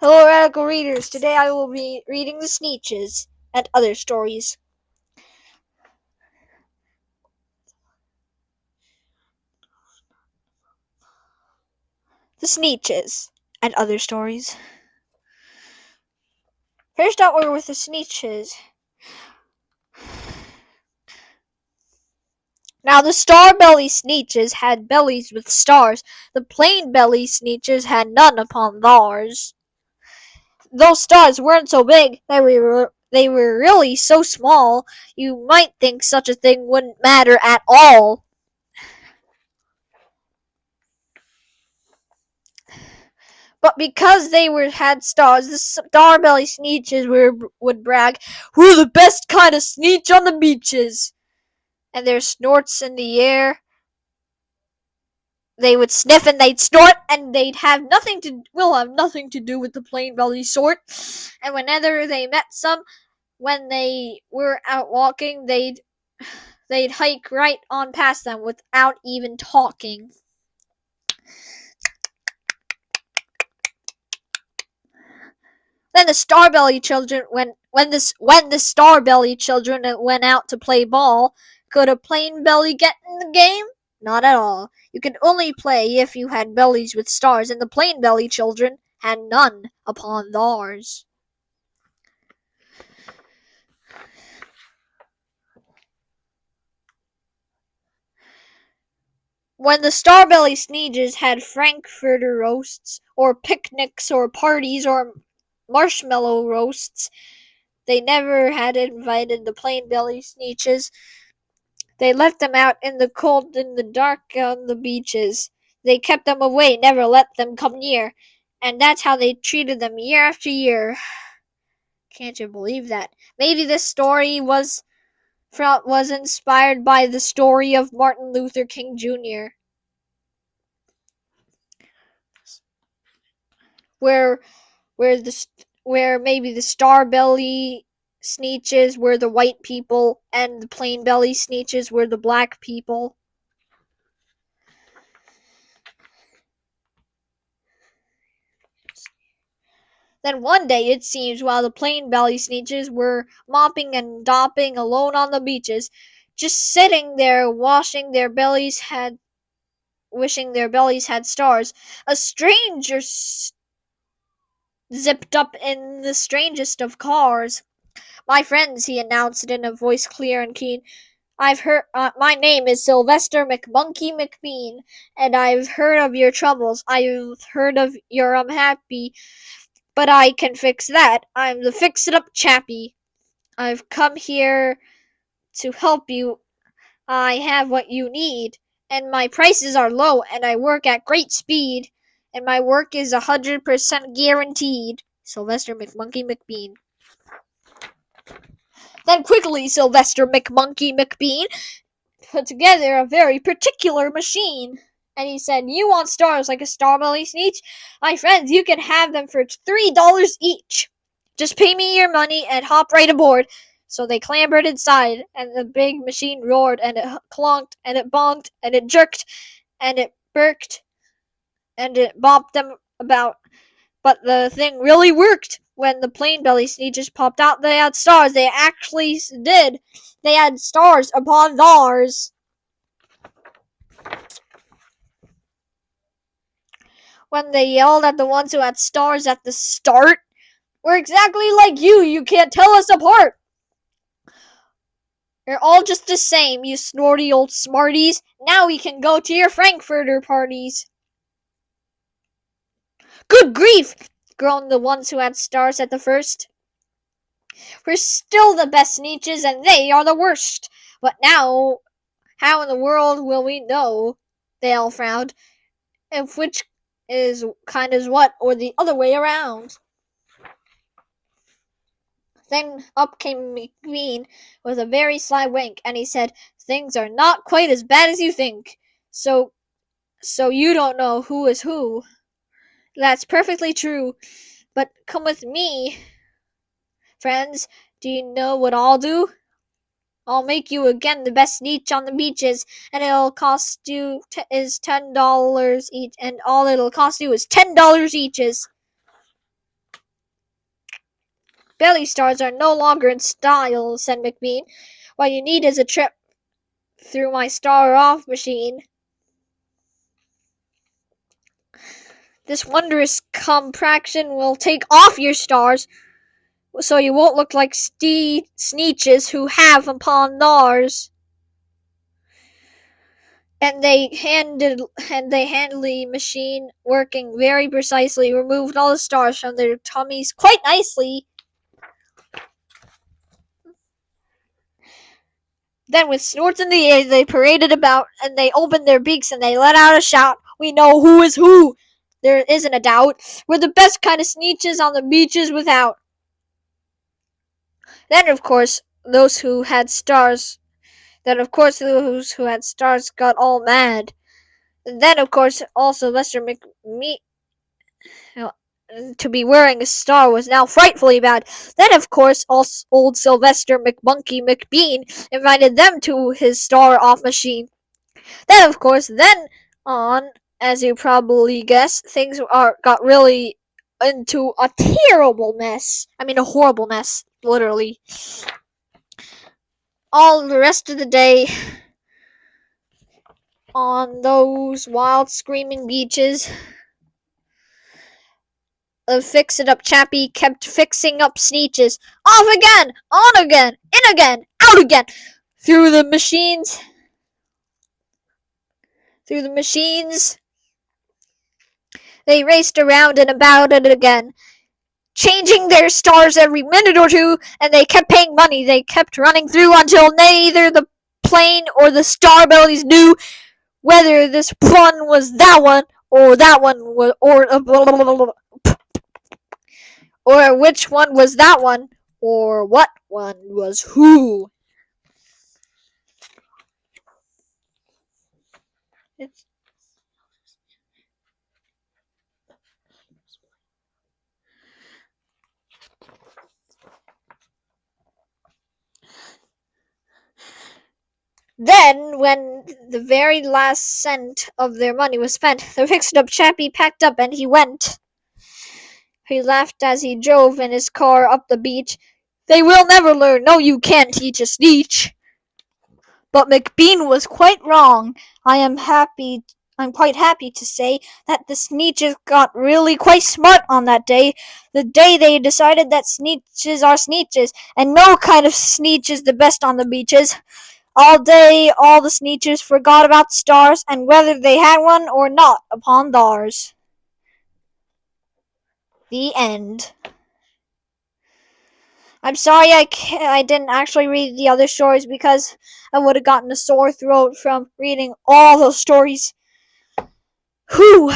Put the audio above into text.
Hello, radical readers. Today I will be reading the Sneetches and other stories. The Sneetches and other stories. First out, we're with the Sneetches. Now, the Star-Belly Sneetches had bellies with stars. The Plain-Belly Sneetches had none upon theirs. Those stars weren't so big. They were really so small, you might think such a thing wouldn't matter at all. But because they had stars, the Star-Belly Sneetches would brag, "We're the best kind of sneetch on the beaches!" And their snorts in the air, they would sniff and they'd snort, and will have nothing to do with the Plain-Belly sort. And whenever they met when they were out walking, they'd hike right on past them without even talking. Then the Star-Belly children when the Star-Belly children went out to play ball, could a Plain-Belly get in the game? Not at all. You could only play if you had bellies with stars, and the Plain-Belly children had none upon theirs. When the Star-Belly Sneetches had Frankfurter roasts, or picnics, or parties, or marshmallow roasts, they never had invited the Plain-Belly Sneetches. They left them out in the cold and the dark on the beaches. They kept them away, never let them come near. And that's how they treated them year after year. Can't you believe that? Maybe this story was inspired by the story of Martin Luther King Jr., where where the where maybe the Star-Belly Sneetches were the white people and the Plain-Belly Sneetches were the black people. Then one day, it seems, while the Plain-Belly Sneetches were mopping and dopping alone on the beaches, just sitting there wishing their bellies had stars, a stranger zipped up in the strangest of cars. "My friends," he announced in a voice clear and keen, my name is Sylvester McMonkey McBean, and I've heard of your troubles. I've heard of your unhappy, but I can fix that. I'm the fix-it-up chappie. I've come here to help you. I have what you need, and my prices are low, and I work at great speed, and my work is 100% guaranteed." Sylvester McMonkey McBean. Then quickly Sylvester McMonkey McBean put together a very particular machine. And he said, "You want stars like a Star-Belly Sneetch? My friends, you can have them for $3 each. Just pay me your money and hop right aboard." So they clambered inside, and the big machine roared, and it clonked, and it bonked, and it jerked, and it burked, and it bopped them about. But the thing really worked. When the Plain-Belly Sneetches popped out, they had stars. They actually did. They had stars upon theirs. When they yelled at the ones who had stars at the start, "We're exactly like you. You can't tell us apart. You're all just the same, you snorty old smarties. Now we can go to your Frankfurter parties." "Good grief!" groaned the ones who had stars at the first. "We're still the best Sneetches, and they are the worst. But now, how in the world will we know?" They all frowned. "If which is kind is what, or the other way around." Then up came McBean with a very sly wink, and he said, "Things are not quite as bad as you think. So you don't know who is who. That's perfectly true. But come with me, friends. Do you know what I'll do? I'll make you again the best Sneetch on the beaches, and it'll cost you $10 each, and all it'll cost you is $10 each." Belly stars are no longer in style, said McBean. What you need is a trip through my star-off machine. This wondrous contraption will take off your stars, so you won't look like Sneetches who have upon theirs. And they handily machine, working very precisely, removed all the stars from their tummies quite nicely. Then with snorts in the air they paraded about, and they opened their beaks and they let out a shout. We know who is who. There isn't a doubt. We're the best kind of Sneetches on the beaches without. Then of course those who had stars got all mad. And then of course all Sylvester to be wearing a star was now frightfully bad. Then, of course, old Sylvester McMonkey McBean invited them to his star-off machine. Then, of course, on, as you probably guess, things got really into a terrible mess. I mean, a horrible mess, literally. All the rest of the day, on those wild, screaming beaches, the fix-it-up chappie kept fixing up Sneetches. Off again! On again! In again! Out again! Through the machines. They raced around and about it again, changing their stars every minute or two, and they kept paying money. They kept running through until neither the Plain or the Star-Bellies knew whether this one was that one, or that one was, or which one was that one, or what one was who. Then, when the very last cent of their money was spent, the fixed-up chappie packed up and he went. He laughed as he drove in his car up the beach. They will never learn. No, you can't teach a Sneetch. But McBean was quite wrong. I'm quite happy to say that the Sneetches got really quite smart on that day. The day they decided that Sneetches are Sneetches, and no kind of Sneetch is the best on the beaches. All day, all the Sneetches forgot about stars, and whether they had one or not upon theirs. The end. I'm sorry I didn't actually read the other stories because I would have gotten a sore throat from reading all those stories. Whew.